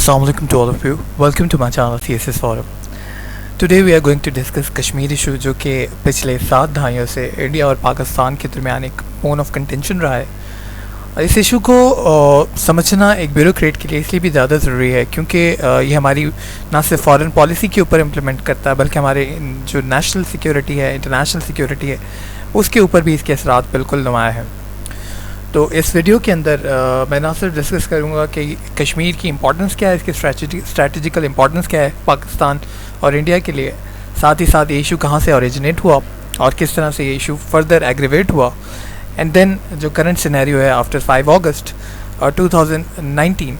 Assalamu alaikum to all of you. Welcome to my channel TSS Forum. Today we are going to discuss Kashmir issue जो कि पिछले 7 दहाइयों से India और पाकिस्तान के दरमियान एक पोन ऑफ कंटेंशन रहा है। और इस इशू को समझना एक ब्यूरोक्रेट के लिए इसलिए भी ज़्यादा ज़रूरी है क्योंकि ये हमारी ना सिर्फ फॉरेन पॉलिसी के ऊपर इम्प्लीमेंट करता है बल्कि हमारे जो नेशनल सिक्योरिटी है, इंटरनेशनल सिक्योरिटी है, उसके ऊपर भी इसके असरात बिल्कुल नुमाया है। तो इस वीडियो के अंदर मैं ना सिर्फ डिस्कस करूँगा कि कश्मीर की इम्पोर्टेंस क्या है, इसकी स्ट्रैटेजिकल इम्पोर्टेंस क्या है पाकिस्तान और इंडिया के लिए, साथ ही साथ ये इशू कहाँ से ओरिजिनेट हुआ और किस तरह से ये इशू फर्दर एग्रीवेट हुआ, एंड देन जो करंट सिनेरियो है आफ्टर 5 अगस्त 2019,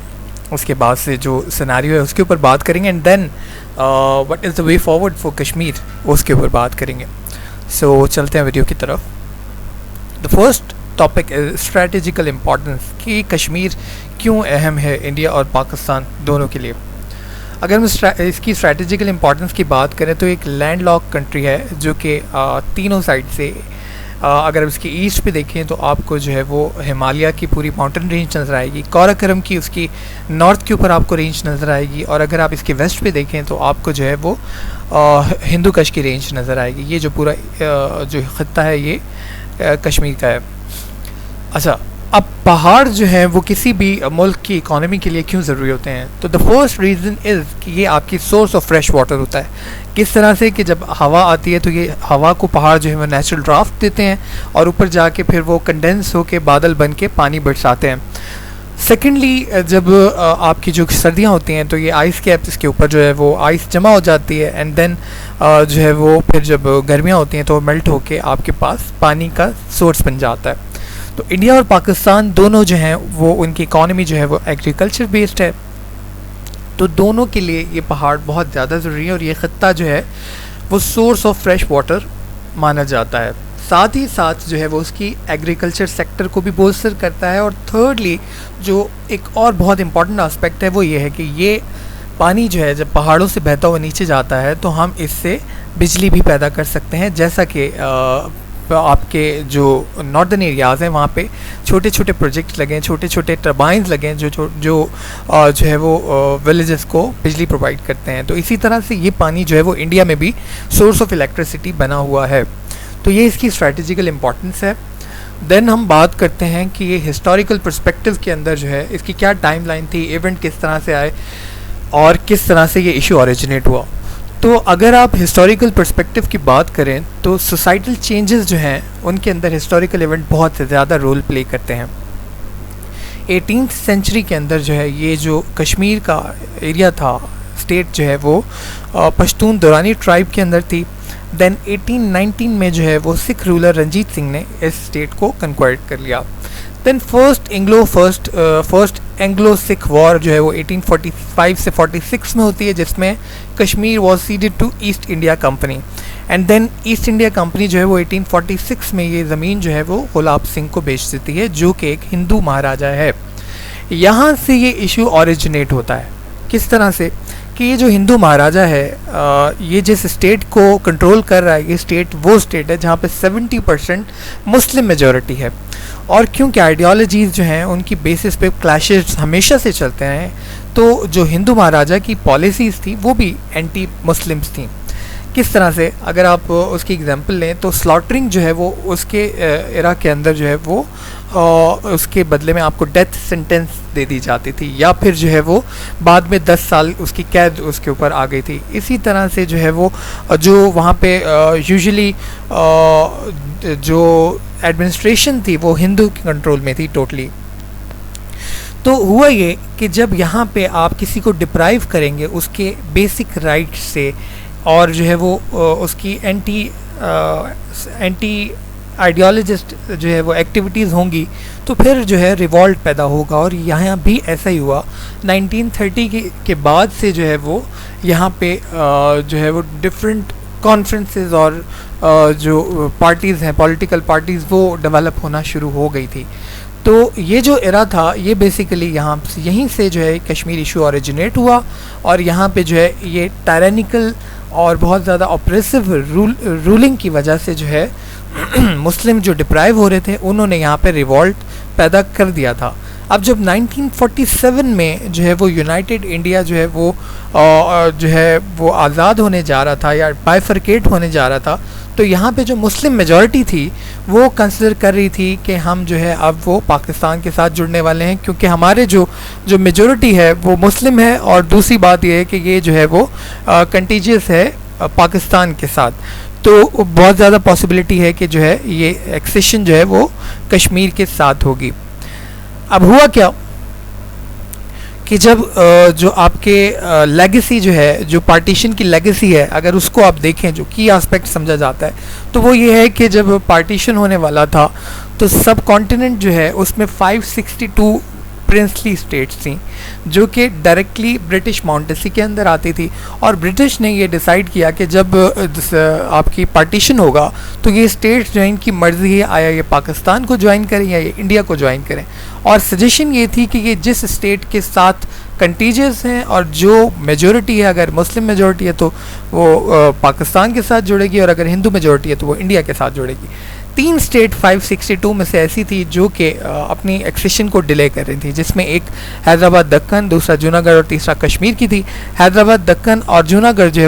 उसके बाद से जो सिनेरियो है उसके ऊपर बात करेंगे, and then what is the way forward for Kashmir उसके ऊपर बात करेंगे। सो चलते हैं वीडियो की तरफ। The first topic strategical importance कि कश्मीर क्यों अहम है इंडिया और पाकिस्तान दोनों के लिए। अगर हम इसकी स्ट्रैटेजिकल इम्पोर्टेंस की बात करें तो एक लैंड लॉक कंट्री है जो कि तीनों साइड से अगर इसकी ईस्ट पे देखें तो आपको जो है वो हिमालय की पूरी माउंटेन रेंज नज़र आएगी, काराकोरम की उसकी नॉर्थ के ऊपर आपको रेंज नज़र आएगी, और अगर आप इसके वेस्ट पे देखें तो आपको जो है वो हिंदू कश की रेंज नज़र आएगी। ये जो पूरा जो खत्ता है ये कश्मीर का है। अच्छा, अब पहाड़ जो है वो किसी भी मुल्क की इकोनॉमी के लिए क्यों ज़रूरी होते हैं? तो द फर्स्ट रीज़न इज़ कि ये आपकी सोर्स ऑफ फ्रेश वाटर होता है। किस तरह से कि जब हवा आती है तो ये हवा को पहाड़ जो है वो नेचुरल ड्राफ्ट देते हैं और ऊपर जाके फिर वो कंडेंस होके बादल बन के पानी बरसाते हैं। सेकेंडली, जब आपकी जो सर्दियाँ होती हैं तो ये आइस कैप्स इसके ऊपर जो है वो आइस जमा हो जाती है, एंड देन जो है वो फिर जब गर्मियाँ होती हैं तो मेल्ट होके आपके पास पानी का सोर्स बन जाता है। तो इंडिया और पाकिस्तान दोनों जो हैं वो उनकी इकॉनमी जो है वो एग्रीकल्चर बेस्ड है, तो दोनों के लिए ये पहाड़ बहुत ज़्यादा ज़रूरी है और ये ख़त्ता जो है वो सोर्स ऑफ फ्रेश वाटर माना जाता है। साथ ही साथ जो है वो उसकी एग्रीकल्चर सेक्टर को भी बोस्टर करता है। और थर्डली जो एक और बहुत इंपॉर्टेंट आस्पेक्ट है वो ये है कि ये पानी जो है जब पहाड़ों से बहता हुआ नीचे जाता है तो हम इससे बिजली भी पैदा कर सकते हैं, जैसा कि आपके जो नॉर्दर्न एरियाज़ हैं वहाँ पे छोटे छोटे प्रोजेक्ट्स लगे हैं, छोटे छोटे टर्बाइंस लगे हैं जो है वो विलेजेस को बिजली प्रोवाइड करते हैं। तो इसी तरह से ये पानी जो है वो इंडिया में भी सोर्स ऑफ इलेक्ट्रिसिटी बना हुआ है। तो ये इसकी स्ट्रैटेजिकल इम्पोर्टेंस है। देन हम बात करते हैं कि ये हिस्टोरिकल पर्सपेक्टिव के अंदर जो है इसकी क्या टाइमलाइन थी, इवेंट किस तरह से आए और किस तरह से ये इशू ओरिजिनेट हुआ। तो अगर आप हिस्टोरिकल पर्सपेक्टिव की बात करें तो सोसाइटल चेंजेस जो हैं उनके अंदर हिस्टोरिकल इवेंट बहुत ज़्यादा रोल प्ले करते हैं। 18th सेंचुरी के अंदर जो है ये जो कश्मीर का एरिया था, स्टेट जो है वो पश्तून दुरानी ट्राइब के अंदर थी। देन 1819 में जो है वो सिख रूलर रंजीत सिंह ने इस स्टेट को कंक्वायर्ड कर लिया। Then first Anglo Sikh war जो है वो 1845 से 46 में होती है, जिसमें Kashmir was ceded to East India Company, and then East India Company जो है वो 1846 में ये ज़मीन जो है वो गुलाब सिंह को बेच देती है जो कि एक हिंदू महाराजा है। यहाँ से ये इशू ओरिजिनेट होता है। किस तरह से कि ये जो हिंदू महाराजा है ये जिस स्टेट को कंट्रोल कर रहा है, ये स्टेट वो स्टेट है जहाँ पे 70% मुस्लिम मेजॉरिटी है, और क्योंकि आइडियोलॉजीज़ जो हैं उनकी बेसिस पे क्लैशेस हमेशा से चलते हैं, तो जो हिंदू महाराजा की पॉलिसीज़ थी वो भी एंटी मुस्लिम्स थी। किस तरह से अगर आप उसकी एग्जांपल लें तो स्लॉटरिंग जो है वो उसके एरा के अंदर जो है वो उसके बदले में आपको डेथ सेंटेंस दे दी जाती थी, या फिर जो है वो बाद में 10 साल उसकी कैद उसके ऊपर आ गई थी। इसी तरह से जो है वो जो वहाँ पे यूजुअली जो एडमिनिस्ट्रेशन थी वो हिंदू के कंट्रोल में थी टोटली। तो हुआ ये कि जब यहाँ पे आप किसी को डिप्राइव करेंगे उसके बेसिक राइट्स से और जो है वो उसकी एंटी आइडियोलॉजिस्ट जो है वो एक्टिविटीज़ होंगी तो फिर जो है रिवॉल्ट पैदा होगा, और यहाँ भी ऐसा ही हुआ। 1930 के बाद से जो है वो यहाँ पे जो है वो डिफरेंट कॉन्फ्रेंसेस और जो पार्टीज़ हैं, पॉलिटिकल पार्टीज़, वो डेवलप होना शुरू हो गई थी। तो ये जो एरा था ये बेसिकली यहीं से जो है कश्मीर इशू ओरिजिनेट हुआ, और यहाँ पे जो है ये टायरेनिकल और बहुत ज़्यादा ऑप्रेसिव रूलिंग की वजह से जो है मुस्लिम जो डिप्राइव हो रहे थे उन्होंने यहाँ पे रिवॉल्ट पैदा कर दिया था। अब जब 1947 में जो है वो यूनाइटेड इंडिया जो है वो आज़ाद होने जा रहा था या बाइफरकेट होने जा रहा था, तो यहाँ पे जो मुस्लिम मेजॉरिटी थी वो कंसिडर कर रही थी कि हम जो है अब वो पाकिस्तान के साथ जुड़ने वाले हैं, क्योंकि हमारे जो मेजॉरिटी है वो मुस्लिम है, और दूसरी बात ये है कि ये जो है वो कंटीजियस है पाकिस्तान के साथ। तो बहुत ज़्यादा पॉसिबिलिटी है कि जो है ये एक्सेशन जो है वो कश्मीर के साथ होगी। अब हुआ क्या कि जब जो आपके लेगेसी जो है, जो पार्टीशन की लेगेसी है, अगर उसको आप देखें, जो की एस्पेक्ट समझा जाता है, तो वो ये है कि जब पार्टीशन होने वाला था तो सब कॉन्टिनेंट जो है उसमें 562 प्रिंसली स्टेट्स थी जो कि डायरेक्टली ब्रिटिश माउंटेसी के अंदर आती थी, और ब्रिटिश ने ये डिसाइड किया कि जब आपकी पार्टीशन होगा तो ये स्टेट्स जो इनकी मर्ज़ी है, आया ये पाकिस्तान को ज्वाइन करें या ये इंडिया को ज्वाइन करें। और सजेशन ये थी कि ये जिस स्टेट के साथ कंटीजियस हैं और जो मेजॉरिटी है, अगर मुस्लिम मेजॉरिटी है तो वो पाकिस्तान के साथ जुड़ेगी, और अगर हिंदू मेजॉरिटी है तो वो इंडिया के साथ जुड़ेगी। 3 स्टेट 562 में से ऐसी थी जो कि अपनी एक्सेशन को डिले कर रही थी, जिसमें एक हैदराबाद दक्कन, दूसरा जूनागढ़ और तीसरा कश्मीर की थी। हैदराबाद दक्कन और जूनागढ़ जो है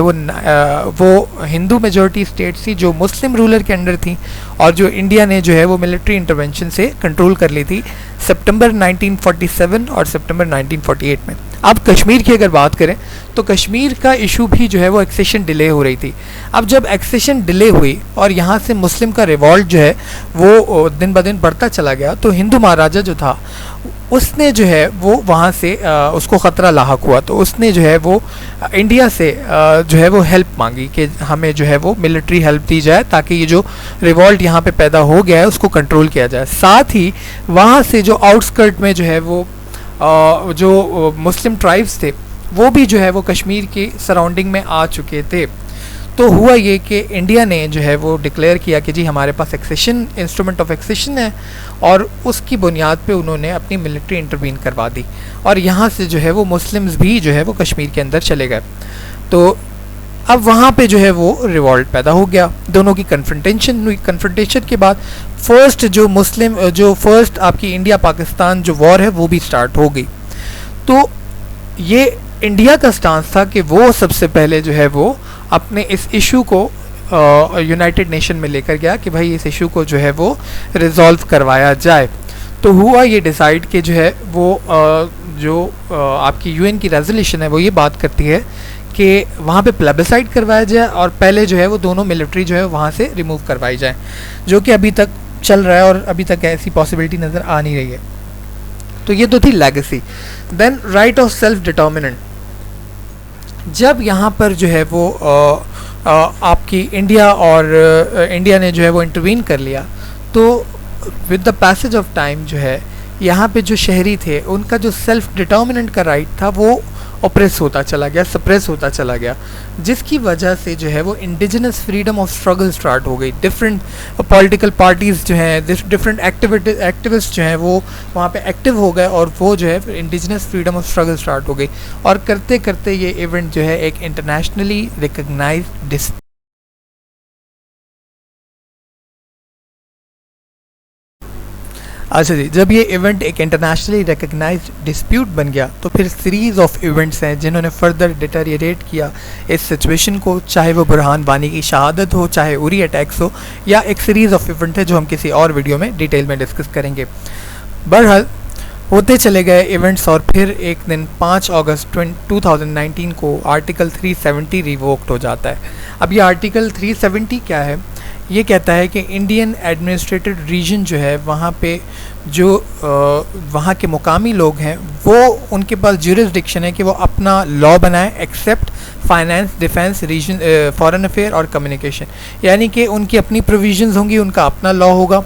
वो हिंदू मेजॉरिटी स्टेट्स थी जो मुस्लिम रूलर के अंडर थी, और जो इंडिया ने जो है वो मिलिट्री इंटरवेंशन से कंट्रोल कर ली थी सितंबर 1947 और सितंबर 1948 में। अब कश्मीर की अगर बात करें तो कश्मीर का इशू भी जो है वो एक्सेशन डिले हो रही थी। अब जब एक्सेशन डिले हुई और यहाँ से मुस्लिम का रिवॉल्ट जो है वो दिन ब दिन बढ़ता चला गया, तो हिंदू महाराजा जो था उसने जो है वो वहाँ से उसको ख़तरा लाहक हुआ, तो उसने जो है वो इंडिया से जो है वो हेल्प मांगी कि हमें जो है वो मिलिट्री हेल्प दी जाए ताकि ये जो रिवॉल्ट यहाँ पे पैदा हो गया है उसको कंट्रोल किया जाए। साथ ही वहाँ से जो आउटस्कर्ट में जो है वो जो मुस्लिम ट्राइब्स थे वो भी जो है वो कश्मीर की सराउंडिंग में आ चुके थे। तो हुआ ये कि इंडिया ने जो है वो डिक्लेयर किया कि जी हमारे पास एक्सेशन, इंस्ट्रूमेंट ऑफ एक्सेशन है, और उसकी बुनियाद पे उन्होंने अपनी मिलिट्री इंटरवीन करवा दी, और यहाँ से जो है वो मुस्लिम्स भी जो है वो कश्मीर के अंदर चले गए। तो अब वहाँ पे जो है वो रिवॉल्ट पैदा हो गया, दोनों की कन्फ्रंटेशन हुई। कन्फ्रंटेशन के बाद फर्स्ट आपकी इंडिया पाकिस्तान जो वॉर है वो भी स्टार्ट हो गई। तो ये इंडिया का स्टांस था कि वो सबसे पहले जो है वो अपने इस इशू को यूनाइटेड नेशन में लेकर गया कि भाई इस इशू को जो है वो रिजॉल्व करवाया जाए। तो हुआ ये डिसाइड कि जो है वो आपकी यूएन की रेजोल्यूशन है वो ये बात करती है कि वहाँ पे प्लेबिसाइड करवाया जाए और पहले जो है वो दोनों मिलिट्री जो है वहाँ से रिमूव करवाई जाए, जो कि अभी तक चल रहा है और अभी तक ऐसी पॉसिबिलिटी नज़र आ नहीं रही है। तो ये तो थी legacy. Then right of self determinant, जब यहाँ पर जो है वो आपकी इंडिया ने जो है वो इंटरवीन कर लिया, तो with the passage of time जो है यहाँ पे जो शहरी थे उनका जो सेल्फ डिटर्मिनेंट का राइट था वो ऑप्रेस होता चला गया, सप्रेस होता चला गया, जिसकी वजह से जो है वो indigenous freedom of struggle start हो गई। डिफरेंट पॉलिटिकल पार्टीज़ जो हैं, डिफरेंट एक्टिविस्ट जो हैं वो वहाँ पे एक्टिव हो गए, और वो जो है indigenous freedom of struggle start हो गई, और करते करते ये इवेंट जो है एक इंटरनेशनली रिकग्नाइज्ड अच्छा जी, जब ये इवेंट एक इंटरनेशनली रिकग्नाइज्ड डिस्प्यूट बन गया तो फिर सीरीज़ ऑफ इवेंट्स हैं जिन्होंने फर्दर डिटेरियरेट किया इस सिचुएशन को, चाहे वो बुरहान वानी की शहादत हो, चाहे उरी अटैक्स हो, या एक सीरीज़ ऑफ इवेंट है जो हम किसी और वीडियो में डिटेल में डिस्कस करेंगे। बहरहाल होते चले गए इवेंट्स, और फिर एक दिन 5 अगस्त 2019 को आर्टिकल 370 रिवोक्ड हो जाता है। अब ये आर्टिकल 370 क्या है? ये कहता है कि इंडियन एडमिनिस्ट्रेटेड रीजन जो है वहाँ पे जो वहाँ के मुकामी लोग हैं वो उनके पास ज्यूरिसडिक्शन है कि वो अपना लॉ बनाएं except finance, defence, region, foreign affair और कम्युनिकेशन, यानी कि उनकी अपनी प्रोविजंस होंगी, उनका अपना लॉ होगा,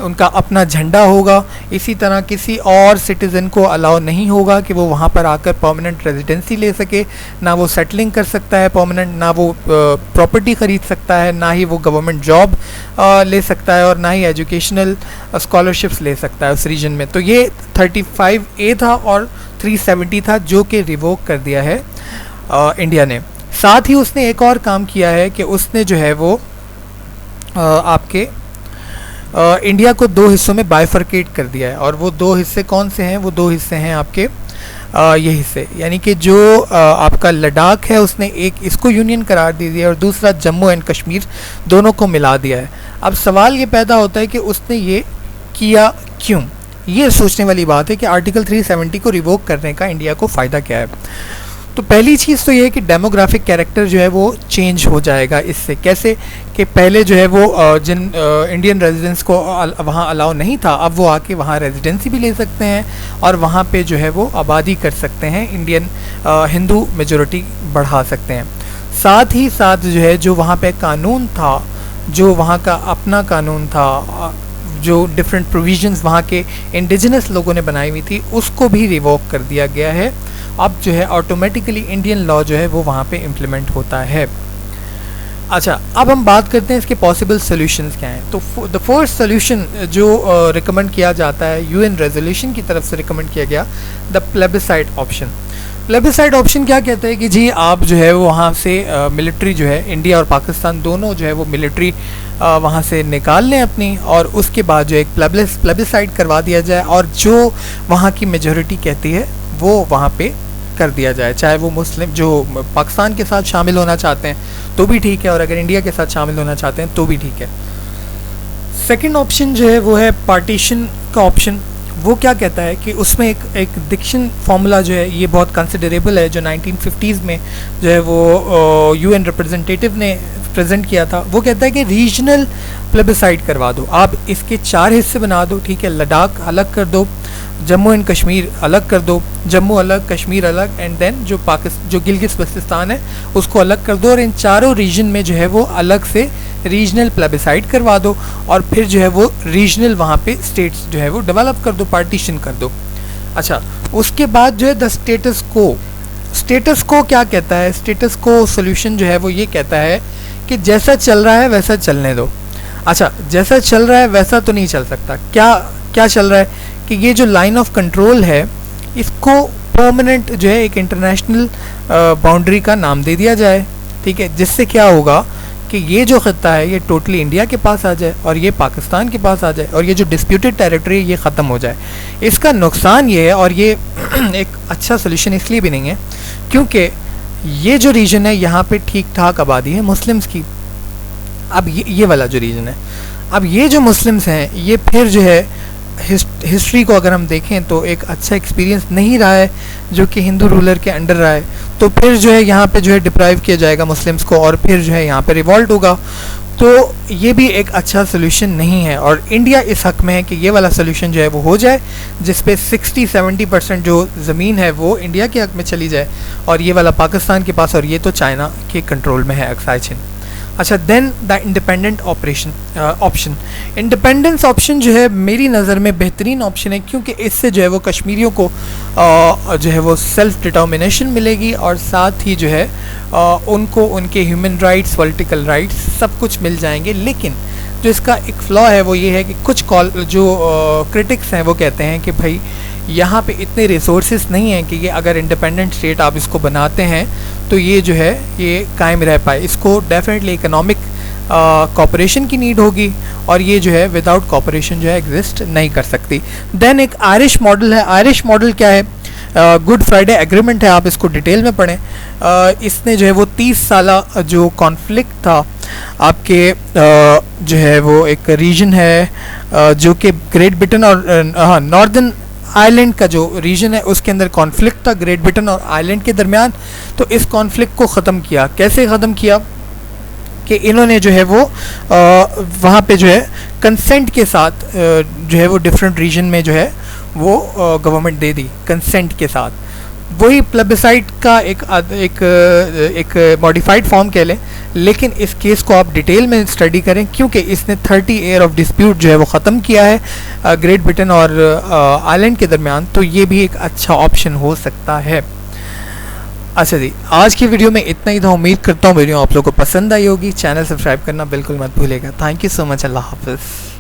उनका अपना झंडा होगा। इसी तरह किसी और सिटीज़न को अलाउ नहीं होगा कि वो वहाँ पर आकर परमानेंट रेजिडेंसी ले सके, ना वो सेटलिंग कर सकता है परमानेंट, ना वो प्रॉपर्टी ख़रीद सकता है, ना ही वो गवर्नमेंट जॉब ले सकता है, और ना ही एजुकेशनल स्कॉलरशिप्स ले सकता है उस रीजन में। तो ये 35A था और 370 था जो कि रिवोक कर दिया है इंडिया ने। साथ ही उसने एक और काम किया है कि उसने जो है वो आपके इंडिया को दो हिस्सों में बाइफरकेट कर दिया है। और वो दो हिस्से कौन से हैं? वो दो हिस्से हैं आपके ये हिस्से, यानी कि जो आपका लद्दाख है उसने एक इसको यूनियन करार दे दिया और दूसरा जम्मू एंड कश्मीर दोनों को मिला दिया है। अब सवाल ये पैदा होता है कि उसने ये किया क्यों? ये सोचने वाली बात है कि आर्टिकल 370 को रिवोक करने का इंडिया को फ़ायदा क्या है। तो पहली चीज़ तो ये है कि डेमोग्राफिक कैरेक्टर जो है वो चेंज हो जाएगा इससे। कैसे कि पहले जो है वो जिन इंडियन रेजिडेंट्स को वहाँ अलाउ नहीं था, अब वो आके वहाँ रेजिडेंसी भी ले सकते हैं और वहाँ पे जो है वो आबादी कर सकते हैं, इंडियन हिंदू मेजॉरिटी बढ़ा सकते हैं। साथ ही साथ जो है जो वहाँ पे कानून था, जो वहाँ का अपना कानून था, जो डिफरेंट प्रोविजंस वहाँ के इंडिजिनस लोगों ने बनाई हुई थी, उसको भी रिवोक कर दिया गया है। अब जो है ऑटोमेटिकली इंडियन लॉ जो है वो वहाँ पे इम्प्लीमेंट होता है। अच्छा, अब हम बात करते हैं इसके पॉसिबल सॉल्यूशंस क्या हैं। तो द फर्स्ट सॉल्यूशन जो रिकमेंड किया जाता है, यूएन रेजोल्यूशन की तरफ से रिकमेंड किया गया, the plebiscite option. Plebiscite option क्या कहता है कि जी आप जो है वो वहाँ से मिलिट्री जो है, इंडिया और पाकिस्तान दोनों जो है वो मिलिट्री वहाँ से निकाल लें अपनी, और उसके बाद जो एक प्लेबिसाइड करवा दिया जाए और जो वहाँ की मेजॉरिटी कहती है वो वहाँ पे कर दिया जाए। चाहे वो मुस्लिम जो पाकिस्तान के साथ शामिल होना चाहते हैं तो भी ठीक है, और अगर इंडिया के साथ शामिल होना चाहते हैं तो भी ठीक है। सेकंड ऑप्शन जो है वो है पार्टीशन का ऑप्शन। वो क्या कहता है कि उसमें एक डिक्शन फार्मूला जो है ये बहुत कंसिडरेबल है, जो 1950s में जो है वो यूएन रिप्रेजेंटेटिव ने प्रेजेंट किया था। वो कहता है कि रीजनल प्लेबिसाइड करवा दो, आप इसके 4 हिस्से बना दो, ठीक है। लद्दाख अलग कर दो, जम्मू एंड कश्मीर अलग कर दो, जम्मू अलग, कश्मीर अलग, एंड देन जो गिलगित बल्तिस्तान है उसको अलग कर दो, और इन चारों रीजन में जो है वो अलग से रीजनल प्लेबिसाइड करवा दो, और फिर जो है वो रीजनल वहाँ पे स्टेट्स जो है वो डेवलप कर दो, पार्टीशन कर दो। अच्छा, उसके बाद जो है द स्टेटस को क्या कहता है? स्टेटस को सोल्यूशन जो है वो ये कहता है कि जैसा चल रहा है वैसा चलने दो। अच्छा, जैसा चल रहा है वैसा तो नहीं चल सकता। क्या चल रहा है कि ये जो लाइन ऑफ कंट्रोल है इसको परमानेंट जो है एक इंटरनेशनल बाउंड्री का नाम दे दिया जाए, ठीक है। जिससे क्या होगा कि ये जो खत्ता है ये टोटली इंडिया के पास आ जाए और ये पाकिस्तान के पास आ जाए, और ये जो डिस्प्यूटेड टेरिटरी है ये ख़त्म हो जाए। इसका नुकसान ये है, और ये एक अच्छा सोल्यूशन इसलिए भी नहीं है क्योंकि ये जो रीजन है यहाँ पे ठीक ठाक आबादी है मुस्लिम्स की। अब ये वाला जो रीजन है, अब ये जो मुस्लिम्स हैं ये फिर जो है हिस्ट्री को अगर हम देखें तो एक अच्छा एक्सपीरियंस नहीं रहा है जो कि हिंदू रूलर के अंडर रहा है, तो फिर जो है यहाँ पे जो है डिप्राइव किया जाएगा मुस्लिम्स को, और फिर जो है यहाँ पे रिवॉल्ट होगा। तो ये भी एक अच्छा सोल्यूशन नहीं है, और इंडिया इस हक में है कि ये वाला सोल्यूशन जो है वो हो जाए, जिस पे 60-70% जो ज़मीन है वो इंडिया के हक में चली जाए, और ये वाला पाकिस्तान के पास, और ये तो चाइना के कंट्रोल में है अक्साई चिन। अच्छा, then the independent option. Independence option जो है मेरी नज़र में बेहतरीन ऑप्शन है, क्योंकि इससे जो है वो कश्मीरियों को जो है वो सेल्फ डिटर्मिनेशन मिलेगी, और साथ ही जो है उनको उनके ह्यूमन राइट्स, पॉलिटिकल राइट्स सब कुछ मिल जाएंगे। लेकिन जो इसका एक फ्लॉ है वो ये है कि कुछ क्रिटिक्स हैं वो कहते हैं कि भाई यहाँ पे इतने रिसोर्सेज नहीं हैं कि ये अगर इंडिपेंडेंट स्टेट आप इसको बनाते हैं तो ये जो है ये कायम रह पाए। इसको डेफिनेटली इकोनॉमिक कॉपरेशन की नीड होगी, और ये जो है विदाउट कॉपरेशन जो है एग्जिस्ट नहीं कर सकती। देन एक आयरिश मॉडल है। आयरिश मॉडल क्या है? गुड फ्राइडे एग्रीमेंट है, आप इसको डिटेल में पढ़ें। इसने जो है वो 30 साल जो कॉन्फ्लिक्ट था आपके जो है वो एक रीजन है जो कि ग्रेट ब्रिटेन और नॉर्दर्न आयरलैंड का जो रीजन है उसके अंदर कॉन्फ्लिक्ट था ग्रेट ब्रिटेन और आयरलैंड के दरमियान। तो इस कॉन्फ्लिक्ट को ख़त्म किया। कैसे ख़त्म किया? कि इन्होंने जो है वो वहाँ पे जो है कंसेंट के साथ जो है वो डिफरेंट रीजन में जो है वो गवर्नमेंट दे दी कंसेंट के साथ। वही प्लेबिसाइड का एक मॉडिफाइड फॉर्म कह लें, लेकिन इस केस को आप डिटेल में स्टडी करें क्योंकि इसने 30 ईयर ऑफ डिस्प्यूट जो है वो ख़त्म किया है ग्रेट ब्रिटेन और आयरलैंड के दरमियान। तो ये भी एक अच्छा ऑप्शन हो सकता है। अच्छा जी, आज की वीडियो में इतना ही था। उम्मीद करता हूँ वीडियो आप लोगों को पसंद आई होगी। चैनल सब्सक्राइब करना बिल्कुल मत भूलिएगा। Thank you so much. अल्लाह हाफ़िज़।